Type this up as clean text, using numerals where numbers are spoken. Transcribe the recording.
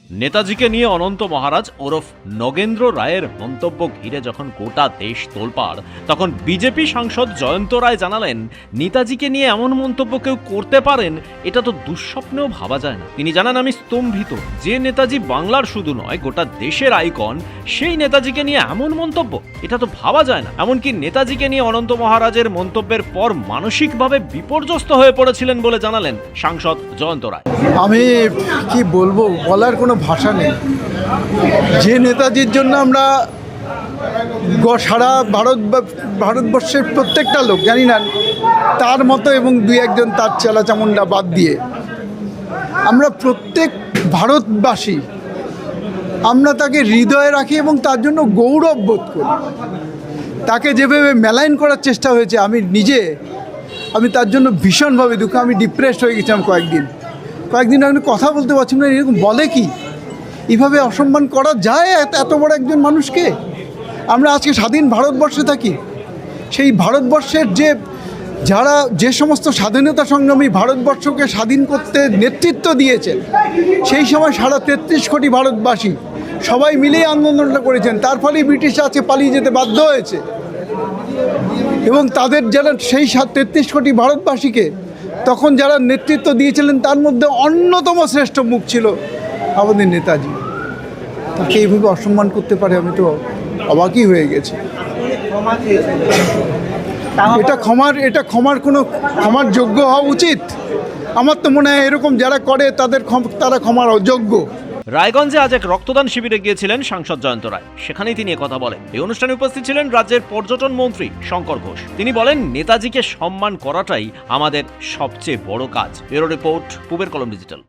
নেতাজিকে নিয়ে অনন্ত মহারাজ ওরফ নগেন্দ্র রায়ের মন্তব্য ঘিরে যখন গোটা দেশ তোলপাড়, তখন বিজেপি সাংসদ জয়ন্ত রায় জানালেন, নেতাজিকে নিয়ে এমন মন্তব্য কেউ করতে পারেন এটা তো দুঃস্বপ্নেও ভাবা যায় না। তিনি জানান, আমি স্তম্ভিত, যে নেতাজি বাংলার শুধু নয় গোটা দেশের আইকন, সেই নেতাজিকে নিয়ে এমন মন্তব্য এটা তো ভাবা যায় না। এমনকি নেতাজিকে নিয়ে অনন্ত মহারাজের মন্তব্যের পর মানসিকভাবে বিপর্যস্ত হয়ে পড়েছিলেন বলে জানালেন সাংসদ জয়ন্ত রায়। আমি কি বলবো, বলার কোনো ভাষা নেই। যে নেতাজির জন্য আমরা সারা ভারতবর্ষের প্রত্যেকটা লোক, জানি না তার মতো এবং দুই একজন তার চেলাচামুন্ডা বাদ দিয়ে আমরা প্রত্যেক ভারতবাসী আমরা তাকে হৃদয়ে রাখি এবং তার জন্য গৌরব বোধ করি। তাকে যেভাবে মেলাইন করার চেষ্টা হয়েছে, আমি তার জন্য ভীষণভাবে দুঃখ। আমি ডিপ্রেসড হয়ে গেছিলাম কয়েকদিন আমি কথা বলতে পারছিলাম না। এরকম বলে কি, এইভাবে অসম্মান করা যায় এত বড় একজন মানুষকে? আমরা আজকে স্বাধীন ভারতবর্ষে থাকি। সেই ভারতবর্ষের যে সমস্ত স্বাধীনতা সংগ্রামী ভারতবর্ষকে স্বাধীন করতে নেতৃত্ব দিয়েছেন, সেই সময় সারা 33 কোটি ভারতবাসী সবাই মিলেই আন্দোলনটা করেছেন। তার ফলেই ব্রিটিশ আজকে পালিয়ে যেতে বাধ্য হয়েছে। এবং তাদের যারা সেই 33 কোটি ভারতবাসীকে তখন যারা নেতৃত্ব দিয়েছিলেন, তার মধ্যে অন্যতম শ্রেষ্ঠ মুখ ছিল আমাদের নেতাজি। তাকে এইভাবে অসম্মান করতে পারে, আমি তো অবাকই হয়ে গেছি। এটা ক্ষমার যোগ্য হওয়া উচিত? আমার তো মনে হয় এরকম যারা করে তারা ক্ষমার অযোগ্য। রায়গঞ্জে আজ এক রক্তদান শিবিরে গিয়েছিলেন সাংসদ জয়ন্ত রায়। সেখানেই তিনি কথা বলেন। এই অনুষ্ঠানে উপস্থিত ছিলেন রাজ্যের পর্যটন মন্ত্রী শঙ্কর ঘোষ। তিনি বলেন, নেতাজিকে সম্মান করাটাই আমাদের সবচেয়ে বড় কাজ। ব্যুরো রিপোর্ট, পূবের কলম ডিজিটাল।